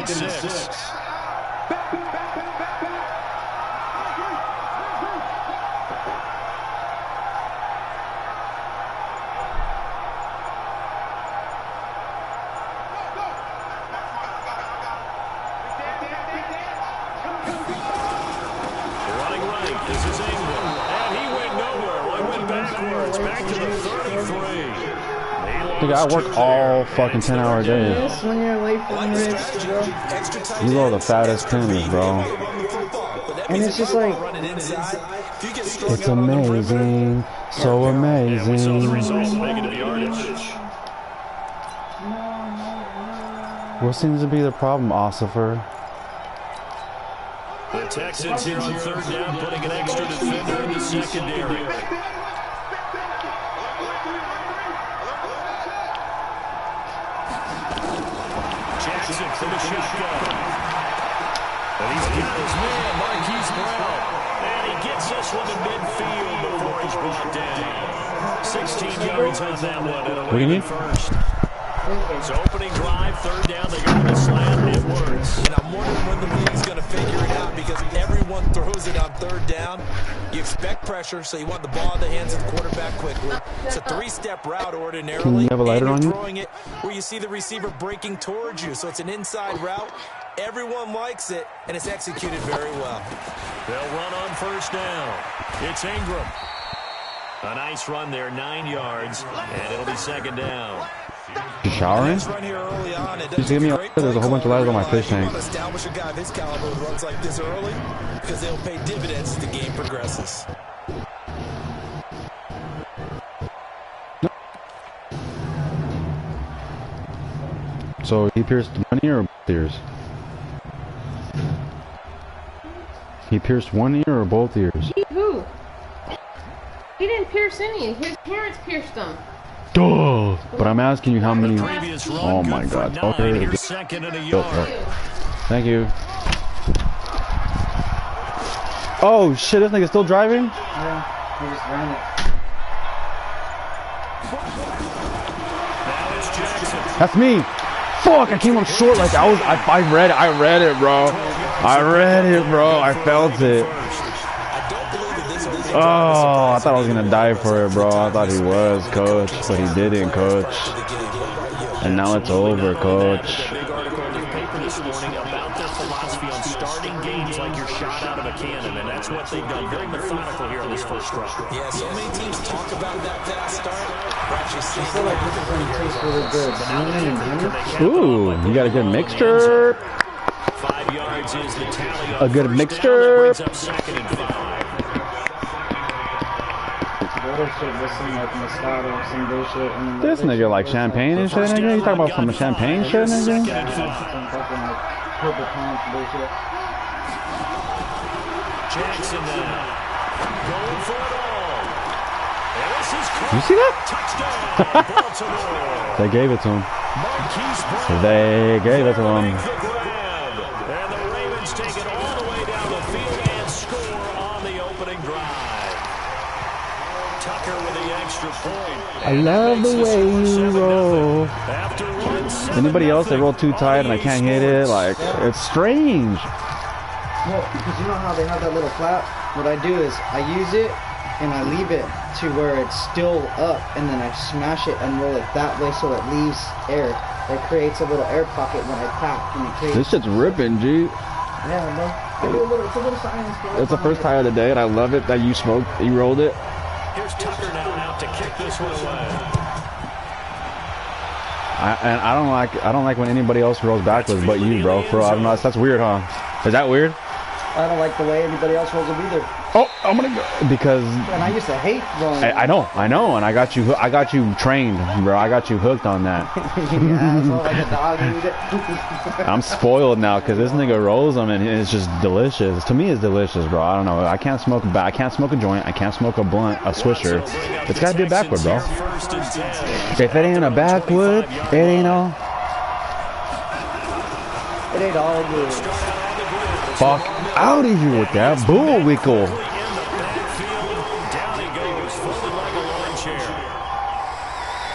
6. I work all fucking 10-hour days. When you're late from ribs, bro. You are the fattest tennis, bro. And it's just like, it's amazing, so amazing. What seems to be the problem, Ossifer? The Texans here on 3rd down, putting an extra defender in the secondary. Jackson for the shotgun. And he's got his man, Marquise Brown. And he gets this one to midfield before he's brought down. 16 yards on that one. What do you mean? First. So opening drive, 3rd down, they go with a slant, it works. And I'm wondering when the league's going to figure it out because everyone throws it on 3rd down. You expect pressure, so you want the ball in the hands of the quarterback quickly. It's a 3-step route ordinarily. Can you have a lighter on you? Throwing it where you see the receiver breaking towards you, so it's an inside route. Everyone likes it, and it's executed very well. They'll run on 1st down. It's Ingram. A nice run there, 9 yards, and it'll be 2nd down. You showering? Just give me a, there's a whole bunch of lighters on my fish tank. Establish a guy of his caliber who runs like this early because they'll pay dividends as the game progresses. So he pierced one ear or both ears? He pierced one ear or both ears? Who? He didn't pierce any. His parents pierced them. Duh! But I'm asking you how many. Oh my god. Okay. Thank you. Oh shit, this nigga's still driving? yeah, he just ran it. That's me! Fuck, I came up short like I read it, bro. I read it, bro. I felt it. Oh, I thought I was gonna die for it, bro. I thought he was, coach, but he didn't, coach. And now it's over, coach. Big article in the paper this morning about their philosophy on starting games like you're shot out of a cannon, and that's what they've done. Very methodical here on this first drive. Yeah, so many teams talk about that fast start. We're actually I seeing feel like this is going to taste really good. Cinnamon and honey. Ooh, you got a good mixture. 5 yards is the tally. A good mixture. Brings up 2nd and 5. This nigga like champagne and shit, nigga? You talking about some champagne shit, nigga? Jackson now. Going for it all. You see that? They gave it to him. They gave it to him. And the Ravens take it all the way down the field and score on the opening drive. Tucker with the extra point. I love the way you roll. Anybody else, they roll too tight and I can't hit it. Like, it's strange. Well, because you know how they have that little flap? What I do is I use it and I leave it to where it's still up, and then I smash it and roll it that way so it leaves air. It creates a little air pocket when I pack, and it creates. This shit's ripping, G. Yeah, bro. It's a little science. It's the first time of the day, and I love it that you smoked, you rolled it. Here's Tucker now out to kick this one away. I don't like when anybody else rolls backwards, but you, bro. For real, I don't know. That's weird, huh? Is that weird? I don't like the way anybody else rolls them either. Oh, I'm gonna go because. And I used to hate rolling. I know, and I got you trained, bro. I got you hooked on that. I'm spoiled now because this nigga rolls them and it's just delicious. To me, it's delicious, bro. I don't know. I can't smoke a joint. I can't smoke a blunt, a swisher. It's gotta be a backwood, bro. If it ain't a backwood, it ain't all. It ain't all good. Fuck out of here with that bullwinkle.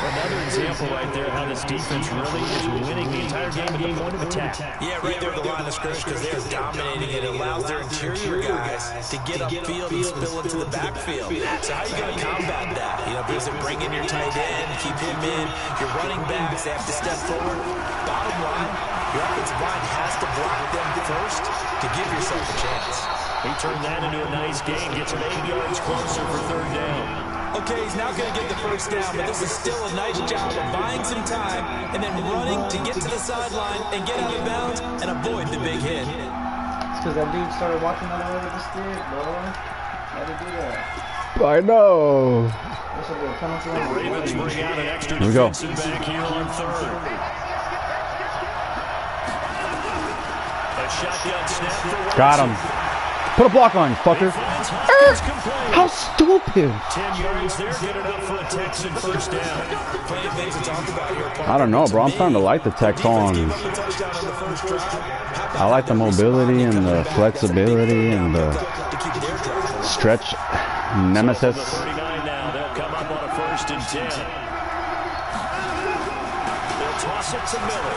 Another example right there how this this defense really is winning the entire game at the point of attack. Yeah, right there at the line of scrimmage because they're dominating it. It allows their interior guys to get upfield and spill into the backfield. So how are you going to combat that? You know, because they bring in your tight end, keep him in. Your running backs, they have to step forward. Bottom line, your offensive line has to block them first to give yourself a chance. He turned that into a nice gain, gets him 8 yards closer for 3rd down. Okay, he's not going to get the first down, but this is still a nice job of buying some time and then running to get to the sideline and get out of bounds and avoid the big hit. It's because that dude started walking all the way with the stick, bro. How'd he do that? I know. This will be a penalty on the Ravens bring out an extra Here we go. defensive back here on 3rd. A shotgun snap for Wilson. Got him. Put a block on, you fucker. How stupid. 10 yards there, good enough for a Texan first down. Plenty of things to talk about here. I don't know, bro. I'm starting to like the Texans. I like the mobility and the flexibility and the stretch nemesis. 39 now. They'll come up on a 1st and 10. They'll toss it to Miller.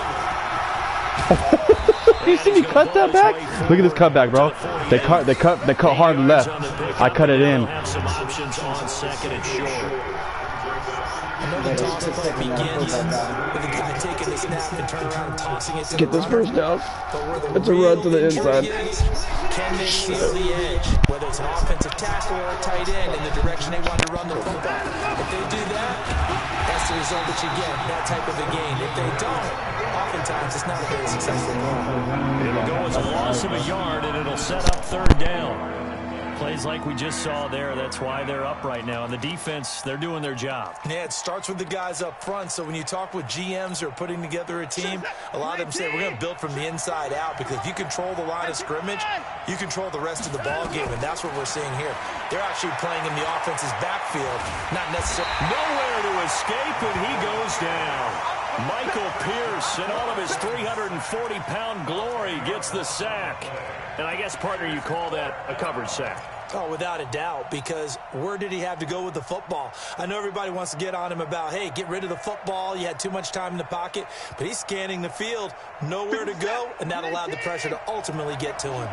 You see me cut that back? Look at this cutback, bro. They cut hard left. I cut it in. Have some options on 2nd and short. Another toss begins with the guy taking the snap and turn around and tossing it to Get the this runner. first down. But where the It's a run to the real inside. intrigue is, can they seal the edge? Whether it's an offensive tackle or a tight end in the direction they want to run the football. If they do that, that's the result that you get, that type of a gain. If they don't, oftentimes it's not a very successful run. It'll go as a loss of a yard, and it'll set up 3rd down. Plays like we just saw there, that's why they're up right now. And the defense, they're doing their job. Yeah, it starts with the guys up front. So when you talk with GMs who are putting together a team, a lot of them say we're going to build from the inside out, because if you control the line of scrimmage, you control the rest of the ball game, and that's what we're seeing here. They're actually playing in the offense's backfield, not necessarily. Nowhere to escape, and he goes down. Michael Pierce, in all of his 340-pound glory, gets the sack. And I guess, partner, you call that a covered sack. Oh, without a doubt, because where did he have to go with the football? I know everybody wants to get on him about, hey, get rid of the football. You had too much time in the pocket. But he's scanning the field, nowhere to go, and that allowed the pressure to ultimately get to him.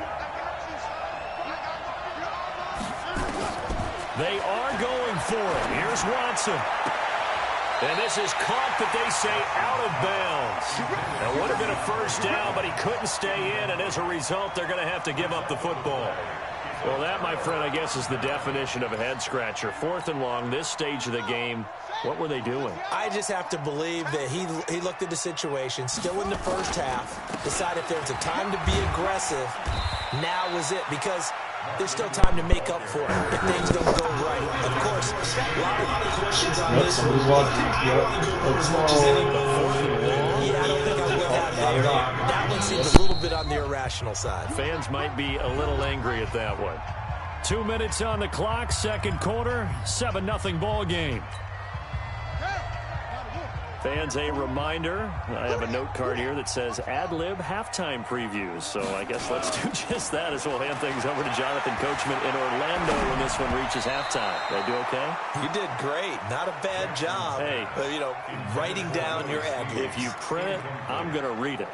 They are going for it. Here's Watson. And this is caught, but they say out of bounds. That would have been a first down, but he couldn't stay in, and as a result, they're going to have to give up the football. Well, that, my friend, I guess is the definition of a head-scratcher. 4th and long, this stage of the game. What were they doing? I just have to believe that he looked at the situation, still in the first half, decided if there was a time to be aggressive, now was it, because there's still time to make up for it if things don't go right. Of course, a lot of questions on this. Yeah, I don't think I would have there. That one seems a little bit on the irrational side. Fans might be a little angry at that one. 2 minutes on the clock, 2nd quarter, 7-0 ball game. Fans, a reminder, I have a note card here that says ad-lib halftime previews. So I guess let's do just that as we'll hand things over to Jonathan Coachman in Orlando when this one reaches halftime. Did I do okay? You did great. Not a bad job. Hey. Writing down your ad-libs. If you print it, I'm going to read it.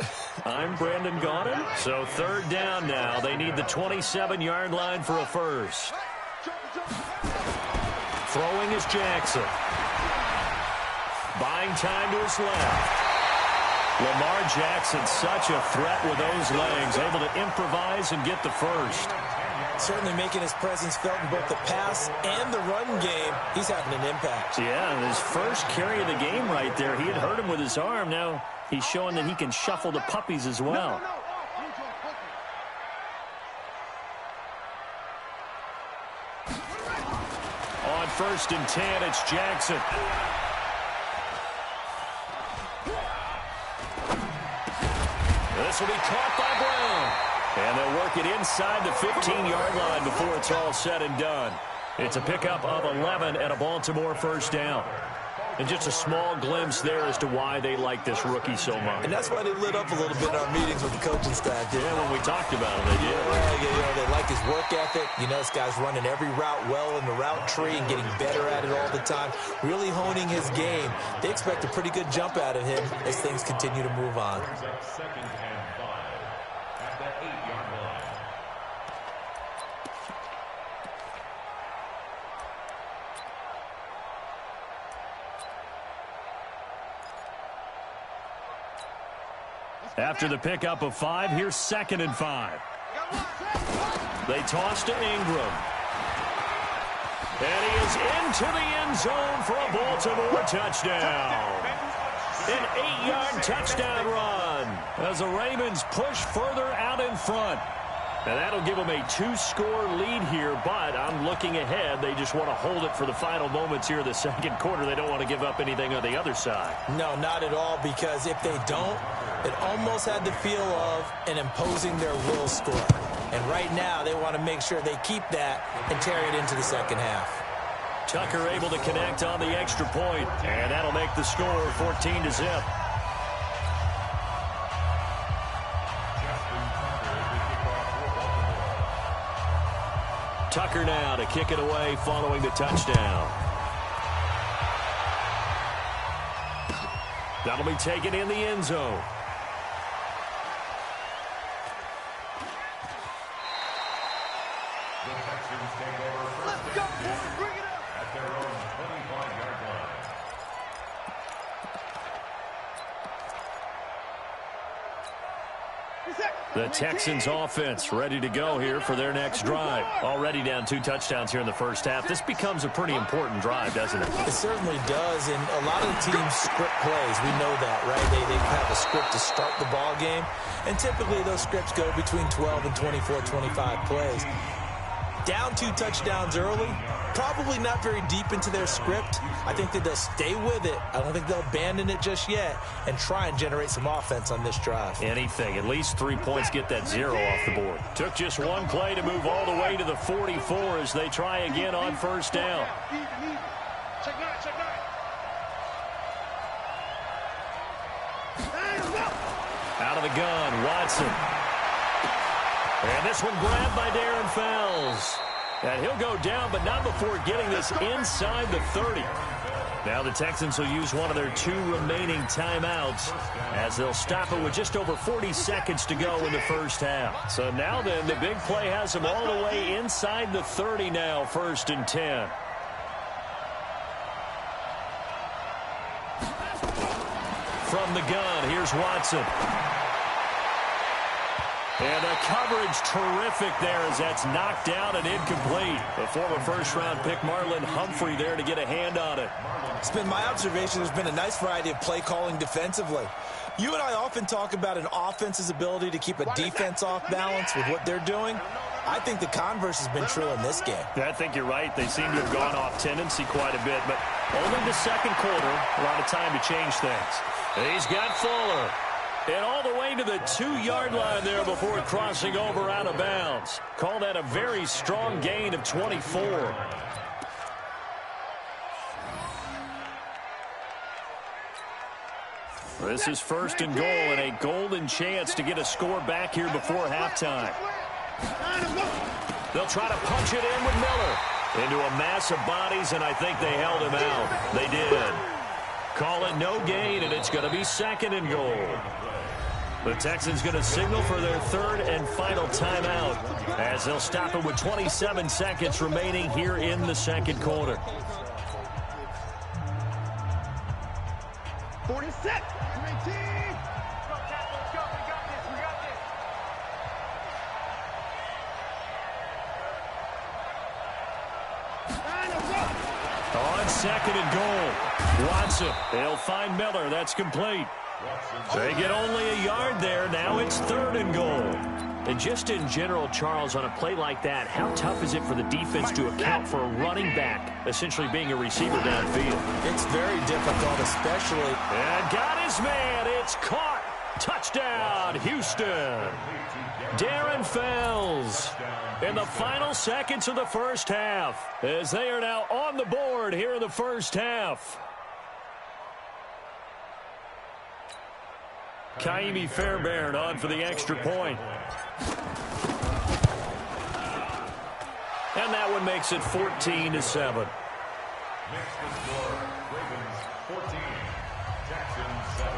I'm Brandon Gaudin. So 3rd down now. They need the 27-yard line for a first. Throwing is Jackson. Buying time to his left. Lamar Jackson, such a threat with those legs, able to improvise and get the first. Certainly making his presence felt in both the pass and the run game. He's having an impact. Yeah, and his first carry of the game right there, he had hurt him with his arm. Now he's showing that he can shuffle the puppies as well. On 1st and 10, it's Jackson. This will be caught by Brown. And they'll work it inside the 15-yard line before it's all said and done. It's a pickup of 11 and a Baltimore first down. And just a small glimpse there as to why they like this rookie so much. And that's why they lit up a little bit in our meetings with the coaching staff. Yeah, when we talked about it, they did. Yeah, they like his work ethic. You know, this guy's running every route well in the route tree and getting better at it all the time, really honing his game. They expect a pretty good jump out of him as things continue to move on. After the pickup of 5, here's 2nd and 5. They toss to Ingram. And he is into the end zone for a Baltimore touchdown. An 8-yard touchdown run as the Ravens push further out in front. And that'll give them a 2-score lead here, but I'm looking ahead. They just want to hold it for the final moments here in the second quarter. They don't want to give up anything on the other side. No, not at all, because if they don't, it almost had the feel of an imposing their will score. And right now, they want to make sure they keep that and carry it into the second half. Tucker able to connect on the extra point, and that'll make the score 14-0. Tucker now to kick it away following the touchdown. That'll be taken in the end zone. The Texans take over first down. Bring it up at their own 25-yard line. The Texans offense ready to go here for their next drive. Already down 2 touchdowns here in the first half. This becomes a pretty important drive, doesn't it? It certainly does, and a lot of the teams script plays. We know that, right? They have a script to start the ball game, and typically those scripts go between 12 and 24, 25 plays. Down 2 touchdowns early, probably not very deep into their script. I think that they'll stay with it. I don't think they'll abandon it just yet and try and generate some offense on this drive. Anything. At least 3 points, get that 0 off the board. Took just 1 play to move all the way to the 44 as they try again on first down. Out of the gun, Watson. And this one grabbed by Darren Fells. And he'll go down, but not before getting this inside the 30. Now the Texans will use one of their 2 remaining timeouts as they'll stop it with just over 40 seconds to go in the first half. So now then, the big play has them all the way inside the 30 now, 1st and 10. From the gun, here's Watson. And the coverage terrific there as that's knocked out and incomplete. The former first-round pick Marlon Humphrey there to get a hand on it. It's been my observation there's been a nice variety of play calling defensively. You and I often talk about an offense's ability to keep a defense off balance with what they're doing. I think the converse has been true in this game. I think you're right. They seem to have gone off tendency quite a bit, but only the second quarter, a lot of time to change things. He's got Fuller. And all the way to the 2-yard line there before crossing over out of bounds. Call that a very strong gain of 24. This is 1st and goal and a golden chance to get a score back here before halftime. They'll try to punch it in with Miller. Into a mass of bodies, and I think they held him out. They did. Call it no gain, and it's going to be 2nd and goal. The Texans going to signal for their 3rd and final timeout as they'll stop it with 27 seconds remaining here in the second quarter. 40 set. 18. On 2nd and goal, Watson. They'll find Miller. That's complete. They get only a yard there. Now it's 3rd and goal. And just in general, Charles, on a play like that, how tough is it for the defense to account for a running back essentially being a receiver downfield? It's very difficult, especially. And got his man. It's caught. Touchdown, Houston. Darren Fells in the final seconds of the first half as they are now on the board here in the first half. Kaimi Fairbairn on for the extra point. And that one makes it 14-7. Next to score, Ravens 14, Jackson 7.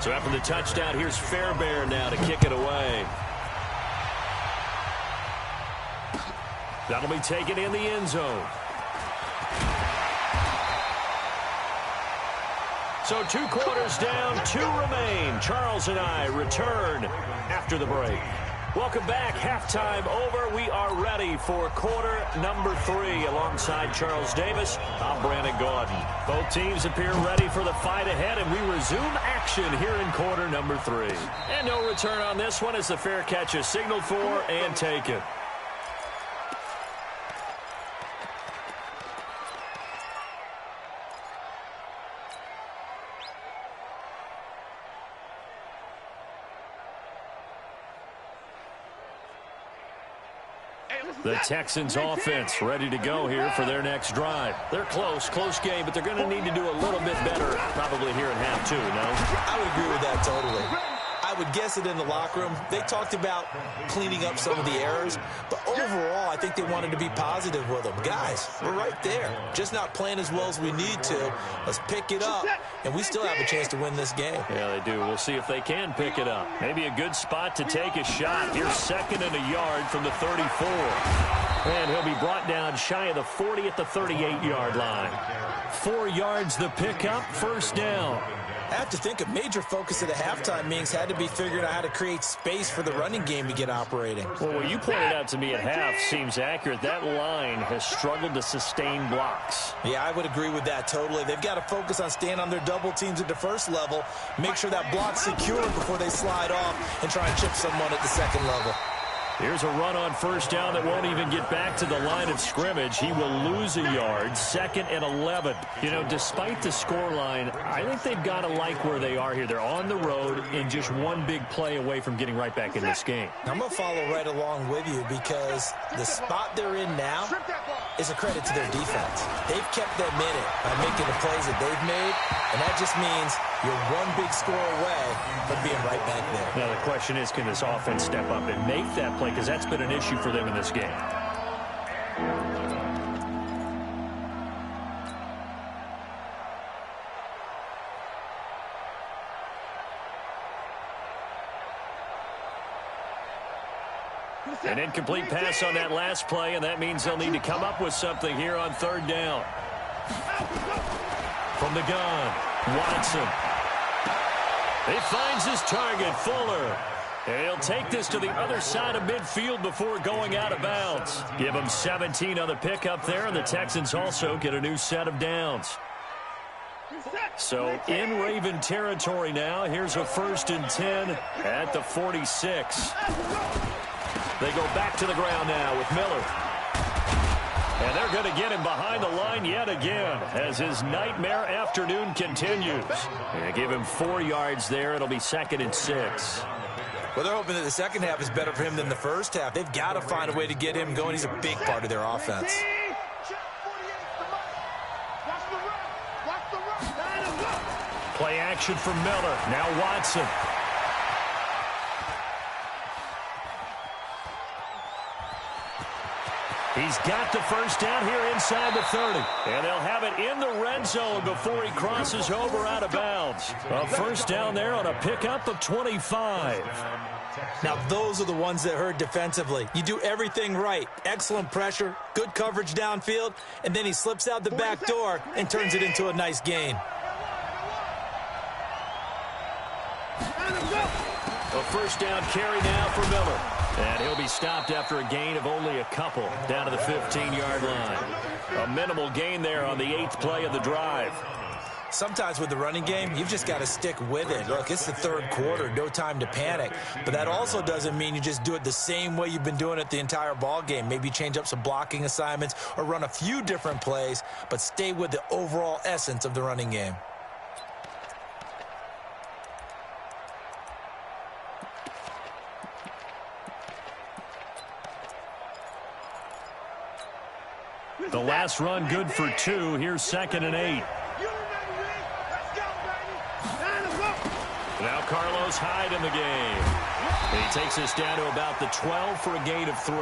So after the touchdown, here's Fairbairn now to kick it away. That'll be taken in the end zone. So 2 quarters down, 2 remain. Charles and I return after the break. Welcome back. Halftime over. We are ready for quarter number 3. Alongside Charles Davis, I'm Brandon Gordon. Both teams appear ready for the fight ahead, and we resume action here in quarter number 3. And no return on this one as the fair catch is signaled for and taken. The Texans offense ready to go here for their next drive. They're close game, but they're going to need to do a little bit better probably here in half 2, no? I would agree with that totally. I would guess it in the locker room. They talked about cleaning up some of the errors, but overall, I think they wanted to be positive with them. Guys, we're right there. Just not playing as well as we need to. Let's pick it up, and we still have a chance to win this game. Yeah, they do. We'll see if they can pick it up. Maybe a good spot to take a shot. Here's 2nd and a yard from the 34. And he'll be brought down shy of the 40 at the 38-yard line. 4 yards the pickup, 1st down. I have to think a major focus of the halftime meetings had to be figuring out how to create space for the running game to get operating. Well, what you pointed out to me at half seems accurate. That line has struggled to sustain blocks. Yeah, I would agree with that totally. They've got to focus on staying on their double teams at the first level, make sure that block's secure before they slide off and try and chip someone at the second level. Here's a run on 1st down that won't even get back to the line of scrimmage. He will lose a yard, 2nd and 11. You know, despite the scoreline, I think they've got to like where they are here. They're on the road and just one big play away from getting right back in this game. I'm going to follow right along with you because the spot they're in now is a credit to their defense. They've kept them in it by making the plays that they've made, and that just means you're one big score away from being right back there. Now, the question is, can this offense step up and make that play? Because that's been an issue for them in this game. An incomplete pass on that last play, and that means they'll need to come up with something here on 3rd down. From the gun, Watson. He finds his target, Fuller. And he'll take this to the other side of midfield before going out of bounds. Give him 17 on the pickup there, and the Texans also get a new set of downs. So in Raven territory now. Here's a 1st and 10 at the 46. They go back to the ground now with Miller. And they're going to get him behind the line yet again as his nightmare afternoon continues. And give him 4 yards there. It'll be 2nd and 6. Well, they're hoping that the second half is better for him than the first half. They've got to find a way to get him going. He's a big part of their offense. Play action from Miller. Now Watson. He's got the 1st down here inside the 30. And they'll have it in the red zone before he crosses over out of bounds. A 1st down there on a pickup of 25. Now, those are the ones that hurt defensively. You do everything right. Excellent pressure, good coverage downfield, and then he slips out the back door and turns it into a nice gain. A 1st down carry now for Miller. And he'll be stopped after a gain of only a couple down to the 15-yard line. A minimal gain there on the 8th play of the drive. Sometimes with the running game, you've just got to stick with it. Look, it's the 3rd quarter, no time to panic. But that also doesn't mean you just do it the same way you've been doing it the entire ball game. Maybe change up some blocking assignments or run a few different plays, but stay with the overall essence of the running game. The last run good for 2. Here's 2nd and 8. goes Hyde in the game. And he takes us down to about the 12 for a gain of 3.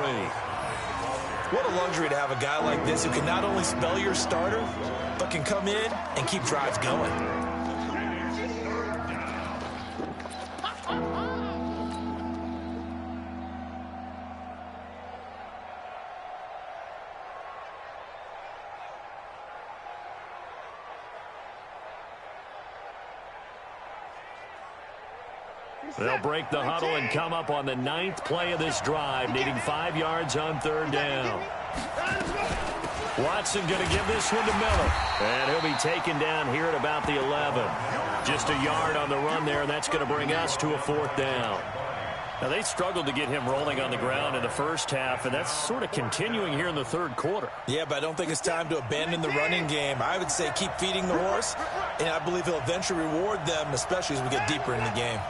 What a luxury to have a guy like this who can not only spell your starter, but can come in and keep drives going. They'll break the huddle and come up on the 9th play of this drive, needing 5 yards on 3rd down. Watson going to give this one to Miller. And he'll be taken down here at about the 11. Just a yard on the run there, and that's going to bring us to a 4th down. Now, they struggled to get him rolling on the ground in the first half, and that's sort of continuing here in the 3rd quarter. Yeah, but I don't think it's time to abandon the running game. I would say keep feeding the horse, and I believe he'll eventually reward them, especially as we get deeper in the game.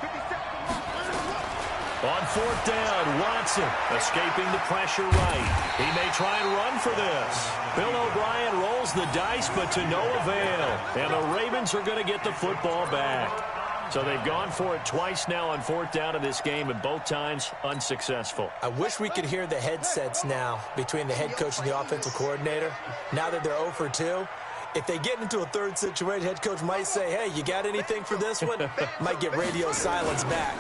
On 4th down, Watson escaping the pressure right. He may try and run for this. Bill O'Brien rolls the dice, but to no avail. And the Ravens are going to get the football back. So they've gone for it twice now on 4th down in this game, and both times unsuccessful. I wish we could hear the headsets now between the head coach and the offensive coordinator. Now that they're 0 for 2. If they get into a 3rd situation, head coach might say, hey, you got anything for this one? Might get radio silence back.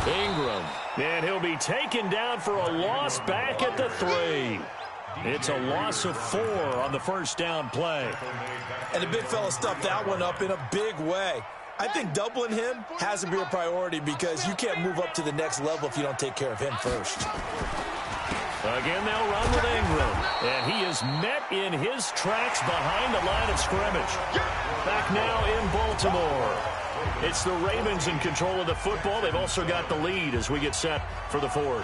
Ingram. And he'll be taken down for a loss back at the 3. It's a loss of 4 on the 1st down play. And the big fella stuffed that one up in a big way. I think doubling him has to be a priority because you can't move up to the next level if you don't take care of him first. Again, they'll run with Ingram. And he is met in his tracks behind the line of scrimmage. Back now in Baltimore. It's the Ravens in control of the football. They've also got the lead as we get set for the 4th.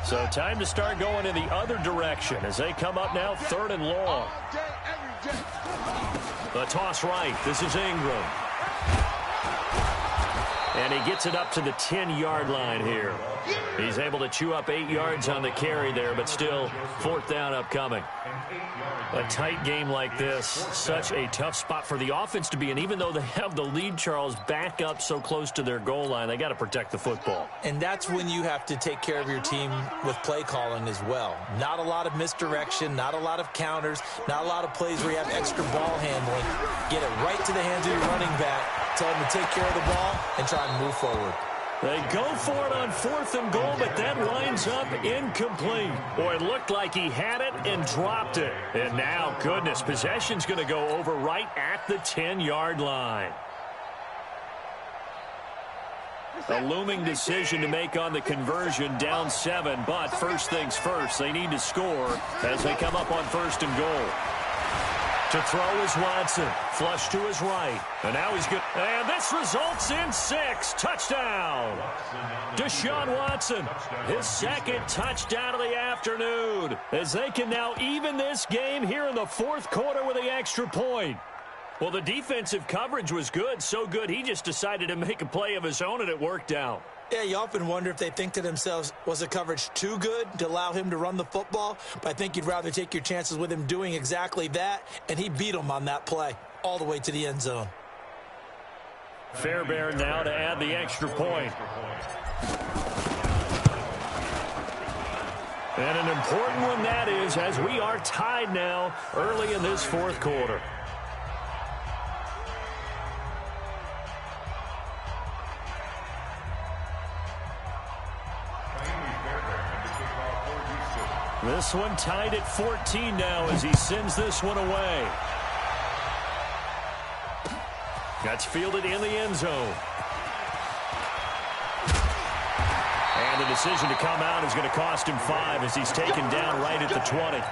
So time to start going in the other direction as they come up now 3rd and long. The toss right. This is Ingram. And he gets it up to the 10-yard line here. He's able to chew up 8 yards on the carry there, but still 4th down upcoming. A tight game like this, such a tough spot for the offense to be in. Even though they have the lead, Charles, back up so close to their goal line, they got to protect the football. And that's when you have to take care of your team with play calling as well. Not a lot of misdirection, not a lot of counters, not a lot of plays where you have extra ball handling. Get it right to the hands of your running back, tell him to take care of the ball, and try and move forward. They go for it on 4th and goal, but that winds up incomplete. Boy, it looked like he had it and dropped it. And now, goodness, possession's going to go over right at the 10-yard line. A looming decision to make on the conversion, down 7. But first things first, they need to score as they come up on 1st and goal. To throw is Watson. Flush to his right. And now he's good. And this results in 6. Touchdown. Deshaun Watson. His 2nd touchdown of the afternoon. As they can now even this game here in the 4th quarter with the extra point. Well, the defensive coverage was good. So good, he just decided to make a play of his own, and it worked out. Yeah, you often wonder if they think to themselves, was the coverage too good to allow him to run the football? But I think you'd rather take your chances with him doing exactly that, and he beat him on that play all the way to the end zone. Fairbairn now to add the extra point. And an important one that is, as we are tied now early in this 4th quarter. This one tied at 14 now as he sends this one away. That's fielded in the end zone. And the decision to come out is going to cost him 5 as he's taken down right at the 20.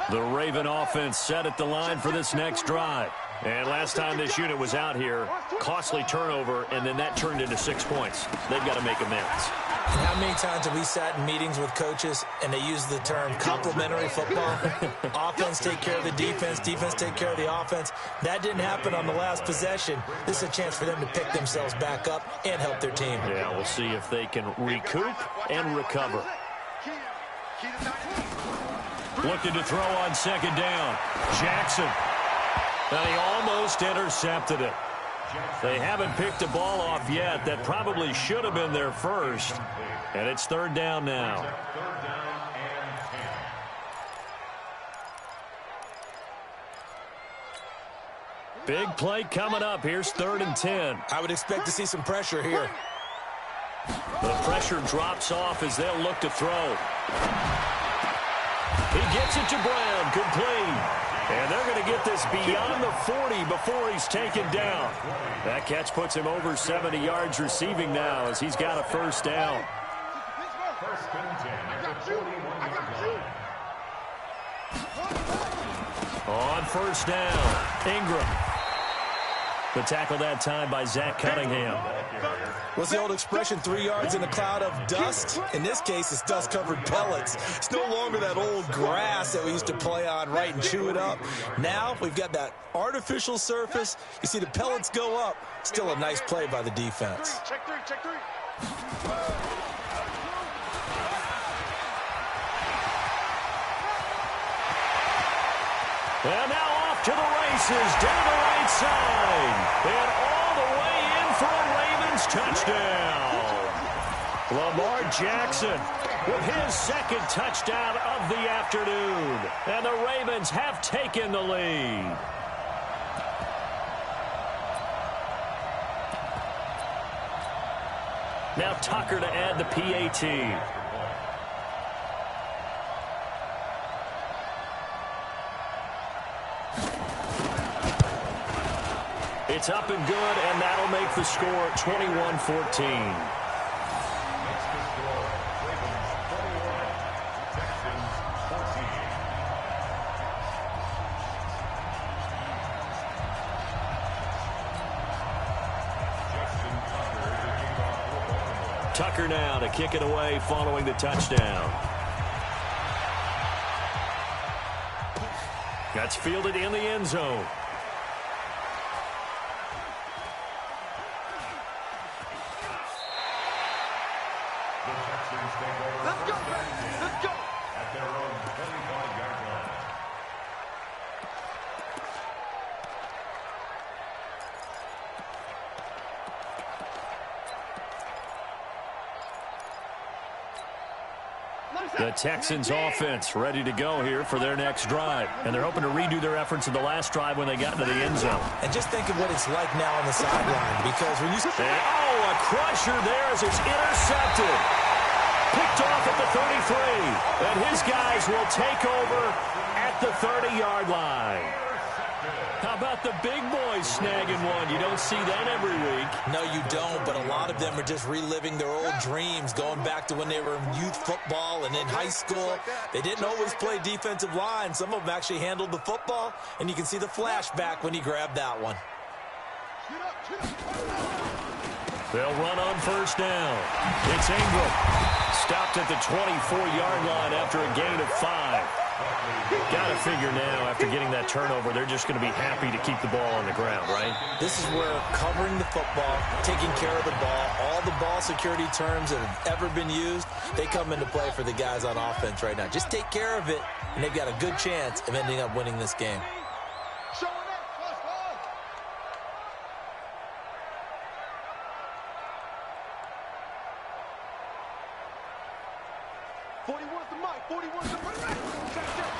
The Raven offense set at the line for this next drive. And last time this unit was out here, costly turnover, and then that turned into 6 points. They've got to make amends. And how many times have we sat in meetings with coaches and they use the term complementary football? Offense take care of the defense, defense take care of the offense. That didn't happen on the last possession. This is a chance for them to pick themselves back up and help their team. Yeah, we'll see if they can recoup and recover. Looking to throw on second down. Jackson. And he almost intercepted it. They haven't picked the ball off yet. That probably should have been their first. And it's third down now. Big play coming up. Here's 3rd and 10. I would expect to see some pressure here. The pressure drops off as they'll look to throw. He gets it to Brown. Complete. And they're going to get this beyond the 40 before he's taken down. That catch puts him over 70 yards receiving now as he's got a first down. On first down, Ingram. The tackle that time by Zach Cunningham. What's the old expression, 3 yards in a cloud of dust? In this case, it's dust-covered pellets. It's no longer that old grass that we used to play on, right, and chew it up. Now we've got that artificial surface. You see the pellets go up. Still a nice play by the defense. Check three. And now off to the races, down the right side. And all the way in for a Ravens touchdown. Lamar Jackson with his second touchdown of the afternoon. And the Ravens have taken the lead. Now Tucker to add the PAT. It's up and good, and that'll make the score 21-14. Tucker now to kick it away following the touchdown. That's fielded in the end zone. Let's go. At their own 25-yard line. The Texans offense ready to go here for their next drive. And they're hoping to redo their efforts in the last drive when they got into the end zone. And just think of what it's like now on the sideline, because when you... a crusher there as it's intercepted. Picked off at the 33. And his guys will take over at the 30-yard line. How about the big boys snagging one? You don't see that every week. No, you don't, but a lot of them are just reliving their old dreams, going back to when they were in youth football and in high school. They didn't always play defensive line. Some of them actually handled the football, and you can see the flashback when he grabbed that one. They'll run on first down. It's Ingram. Stopped at the 24-yard line after a gain of 5. Got to figure now, after getting that turnover, they're just going to be happy to keep the ball on the ground, right? This is where covering the football, taking care of the ball, all the ball security terms that have ever been used, they come into play for the guys on offense right now. Just take care of it, and they've got a good chance of ending up winning this game.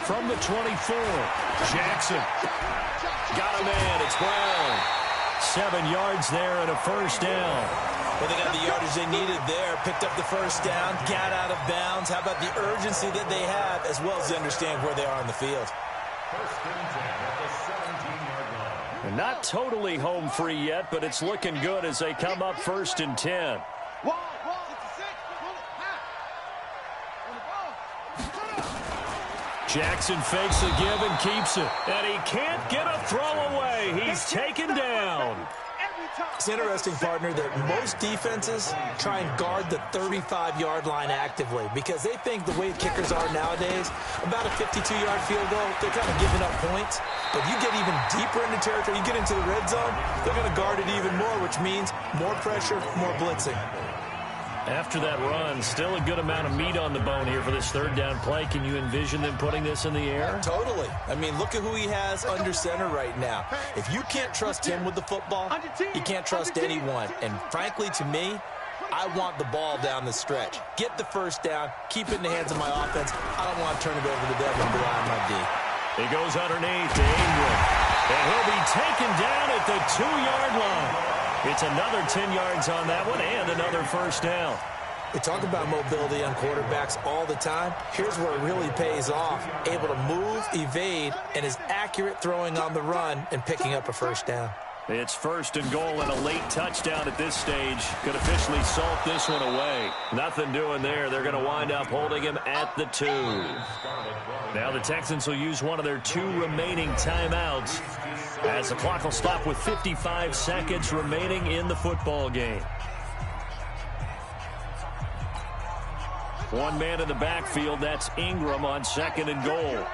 From the 24, Jackson. Got a man, it's Brown. 7 yards there and a first down. Well, they got the yardage they needed there, picked up the first down, got out of bounds. How about the urgency that they have, as well as they understand where they are on the field? First and 10 at the 17-yard line. And not totally home free yet, but it's looking good as they come up first and 10. Jackson fakes the give and keeps it. And he can't get a throw away. He's taken down. It's interesting, partner, that most defenses try and guard the 35-yard line actively because they think the way kickers are nowadays, about a 52-yard field goal, they're kind of giving up points. But you get even deeper into territory, you get into the red zone, they're going to guard it even more, which means more pressure, more blitzing. After that run, still a good amount of meat on the bone here for this third down play. Can you envision them putting this in the air? Totally. I mean, look at who he has under center right now. If you can't trust him with the football, you can't trust anyone. And frankly, to me, I want the ball down the stretch. Get the first down, keep it in the hands of my offense. I don't want to turn it over to the devil and rely on my D. He goes underneath to Ingram. And he'll be taken down at the 2-yard line. It's another 10 yards on that one and another first down. We talk about mobility on quarterbacks all the time. Here's where it really pays off. Able to move, evade, and is accurate throwing on the run and picking up a first down. It's first and goal and a late touchdown at this stage. Could officially salt this one away. Nothing doing there. They're going to wind up holding him at the 2. Now the Texans will use one of their 2 remaining timeouts as the clock will stop with 55 seconds remaining in the football game. One man in the backfield. That's Ingram on second and goal.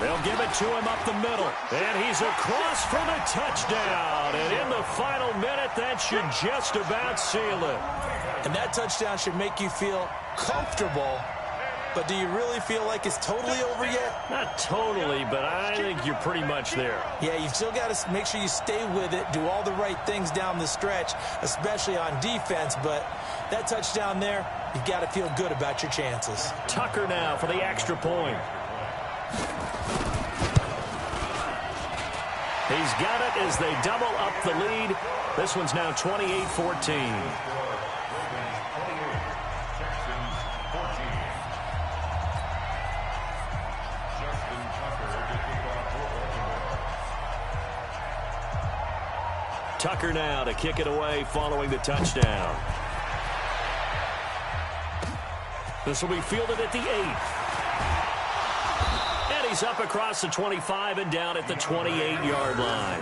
They'll give it to him up the middle. And he's across for the touchdown. And in the final minute, that should just about seal it. And that touchdown should make you feel comfortable. But do you really feel like it's totally over yet? Not totally, but I think you're pretty much there. Yeah, you've still got to make sure you stay with it, do all the right things down the stretch, especially on defense. But that touchdown there, you've got to feel good about your chances. Tucker now for the extra point. He's got it as they double up the lead. This one's now 28-14. Tucker now to kick it away following the touchdown. This will be fielded at the 8. And he's up across the 25 and down at the 28-yard line.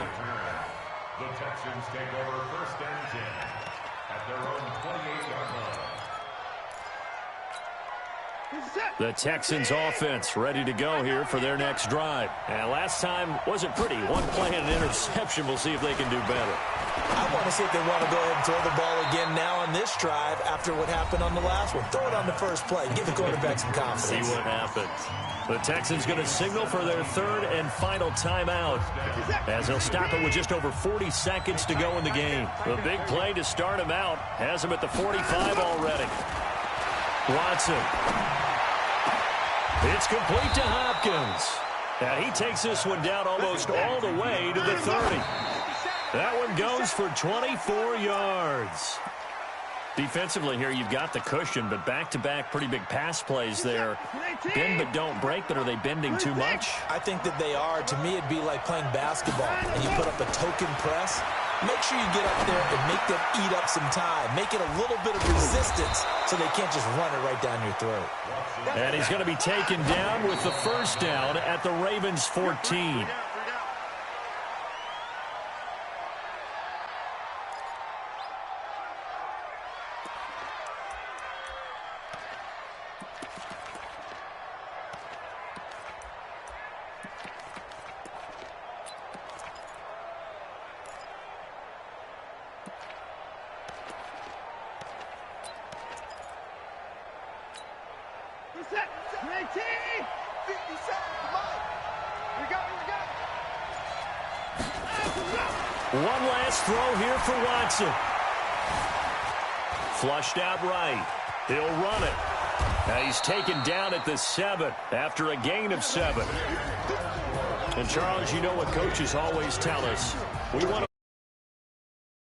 The Texans take over first and 10 at their own 28-yard line. The Texans offense ready to go here for their next drive. And last time wasn't pretty. One play and an interception. We'll see if they can do better. I want to see if they want to go ahead and throw the ball again now on this drive after what happened on the last one. Throw it on the first play. Give the quarterback some confidence. See what happens. The Texans going to signal for their third and final timeout as they'll stop it with just over 40 seconds to go in the game. The big play to start him out has him at the 45 already. Watson. It's complete to Hopkins. And he takes this one down almost all the way to the 30. That one goes for 24 yards. Defensively here, you've got the cushion, but back-to-back pretty big pass plays there. Bend but don't break, but are they bending too much? I think that they are. To me, it'd be like playing basketball, and you put up a token press. Make sure you get up there and make them eat up some time. Make it a little bit of resistance so they can't just run it right down your throat. And he's going to be taken down with the first down at the Ravens' 14. One last throw here for Watson. Flushed out right. He'll run it. Now he's taken down at the 7 after a gain of 7. And Charles, you know what coaches always tell us. We want to